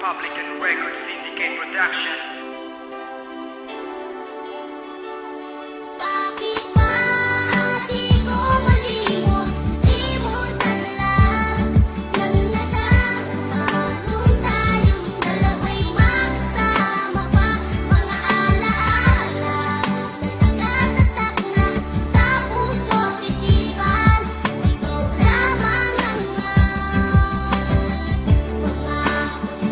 Republic and Record Syndicate Productions. Bakit ba di ko malimot? Limutan lang ng nadaraan nung tayong dalawa'y magkasama pa. Mga alaala na nagtatatak na sa puso't isipan. Ikaw lamang ang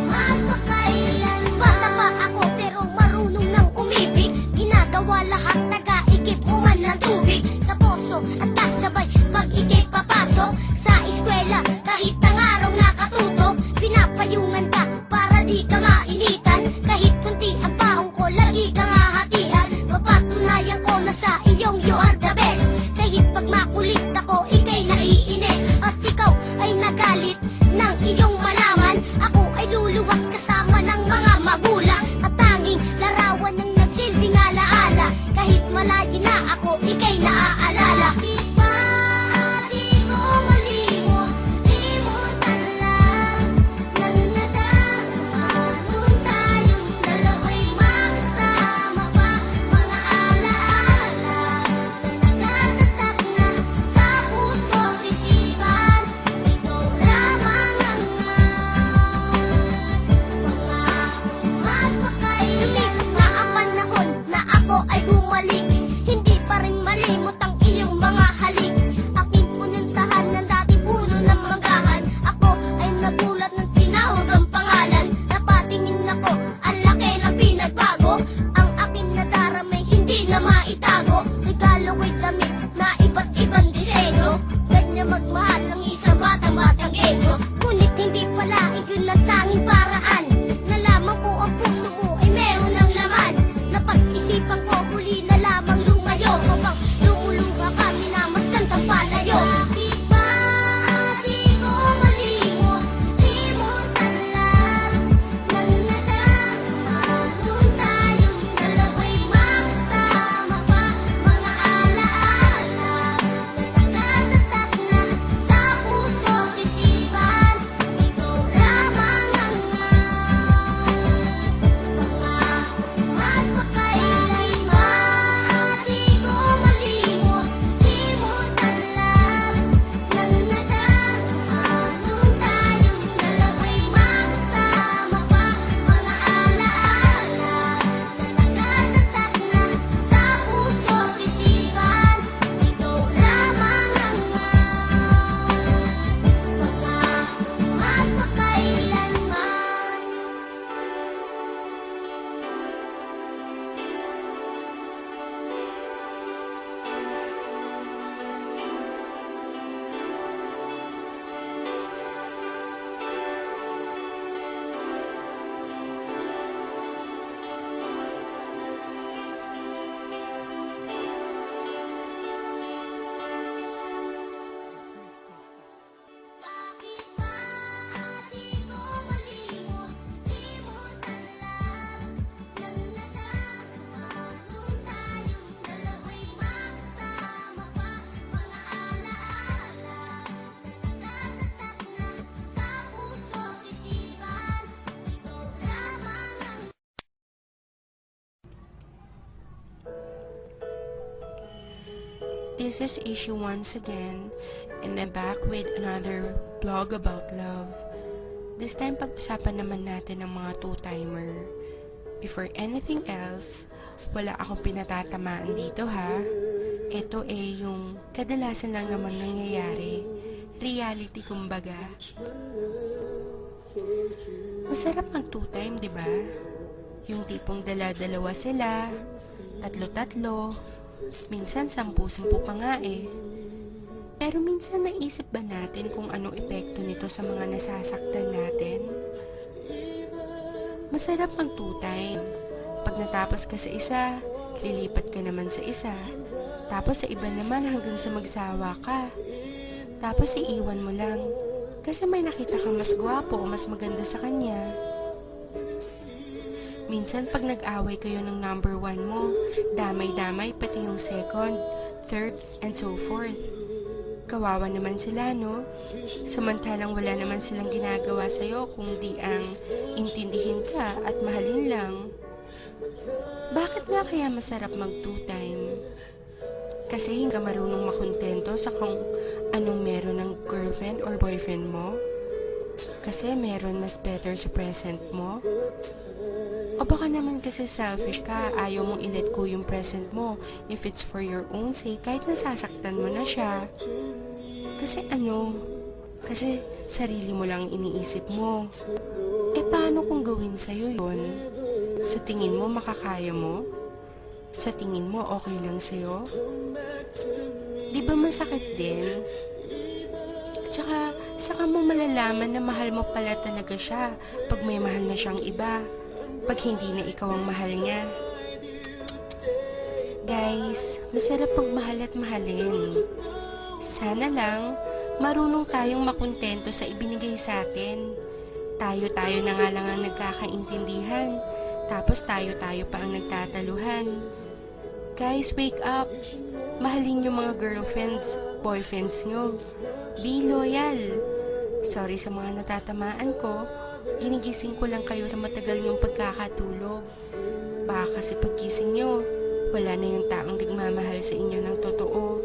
magpakailan. Bata pa ako pero marunong nang umibig. Ginagawa lahat nag-aikip uman ng tubig sa poso at kasabay pag-ikip papasok sa eskwela. Kahit ang araw nakatutok, pinapayungan ka para di ka mainitan. Kahit kunti ang paong ko, lagi kang hahatian. Mapatunayan ko na sa iyong you are the best. Kahit pag makulit ako, ikay naiinis. At ikaw ay nagalit ng iyong malaman. Ako ay luluwas kasama ng mga magulang. At tanging larawan ng nagsilbing alaala. Kahit malayo na ako, ikay naaalala. Bakit ba di ko malimot? Limutan lang ng nadaraan nung tayong dalawa'y magkasama pa. Mga alaala na nagtatatak na sa puso't isipan. Ikaw lamang ang magpakailan. Na ang panahon na ako ay bumalik, hindi pa rin malimot ang iyong mga halik. Aking pununtahan ng dati puno ng manggahan. Ako ay nagulat ng tinawag ang pangalan. Napatingin ako, ang laki ng pinagbago. Ang aking nadaramay hindi na maitago. Regalo ko'y damit na iba't ibang disenyo. Ganyan magmahal ng isang batang genyo. Ngunit hindi pala iyon ang tanging paraan. Nalaman ko ang puso mo ay meron ng laman. Napag-isipan ko huli na lamang lumayo. Habang lumuluha kami na masdan kang palayo. Bakit ba di ko malimot? Limutan lang ng nadaraan nung tayong dalawa'y magkasama pa. Mga alaala na nagtatatak na sa puso't isipan. Ikaw lamang ang magpakailan. Ba di ko malimot? Limutan lang ng nadaraan nung tayong dalawa'y magkasama pa. Mga alaala na nagtatatak na sa puso't isipan. Ikaw lamang ang magpakailanman. Bakit ba di ko malimot? Limutan lang ng nadaraan nung tayong dalawa'y magkasama pa. Mga alaala na nagtatatak na sa puso't isipan. Ikaw lamang ang This is Issue once again, and I'm back with another blog about love. This time, pag-usapan naman natin ang mga two-timer. Before anything else, wala akong pinatatamaan dito ha. Ito yung kadalasan lang naman nangyayari. Reality kumbaga. Masarap mag two-time, di ba? Yung tipong dala-dalawa sila, tatlo-tatlo, minsan 10-10 pa nga eh. Pero minsan naisip ba natin kung anong epekto nito sa mga nasasaktan natin? Masarap mag two-time. Pag natapos ka sa isa, lilipat ka naman sa isa. Tapos sa iba naman hanggang sa magsawa ka. Tapos iiwan mo lang. Kasi may nakita kang mas gwapo o mas maganda sa kanya. Minsan pag nag-away kayo ng number 1 mo, damay-damay pati yung second, third, and so forth. Kawawa naman sila, no? Samantalang wala naman silang ginagawa sa'yo kundi ang intindihin ka at mahalin lang. Bakit nga kaya masarap mag two-time? Kasi hindi ka marunong makontento sa kung anong meron ng girlfriend or boyfriend mo? Kasi meron mas better sa present mo? O baka naman kasi selfish ka, ayaw mong i-let go yung present mo if it's for your own sake kahit nasasaktan mo na siya. Kasi Kasi sarili mo lang iniisip mo. Paano kung gawin sa'yo yon? Sa tingin mo makakaya mo? Sa tingin mo okay lang sa'yo? Di ba masakit din? Tsaka, saka mo malalaman na mahal mo pala talaga siya pag may mahal na siyang iba. Pag hindi na ikaw ang mahal niya. Guys, masarap magmahal at mahalin. Sana lang, marunong tayong makontento sa ibinigay sa atin. Tayo-tayo na nga lang ang nagkakaintindihan. Tapos tayo-tayo pa ang nagtataluhan. Guys, wake up. Mahalin yung mga girlfriends, boyfriends nyo. Be loyal. Sorry sa mga natatamaan ko. Ginigising ko lang kayo sa matagal yung pagkakatulog. Baka kasi paggising nyo, wala na yung taong nagmamahal sa inyo ng totoo.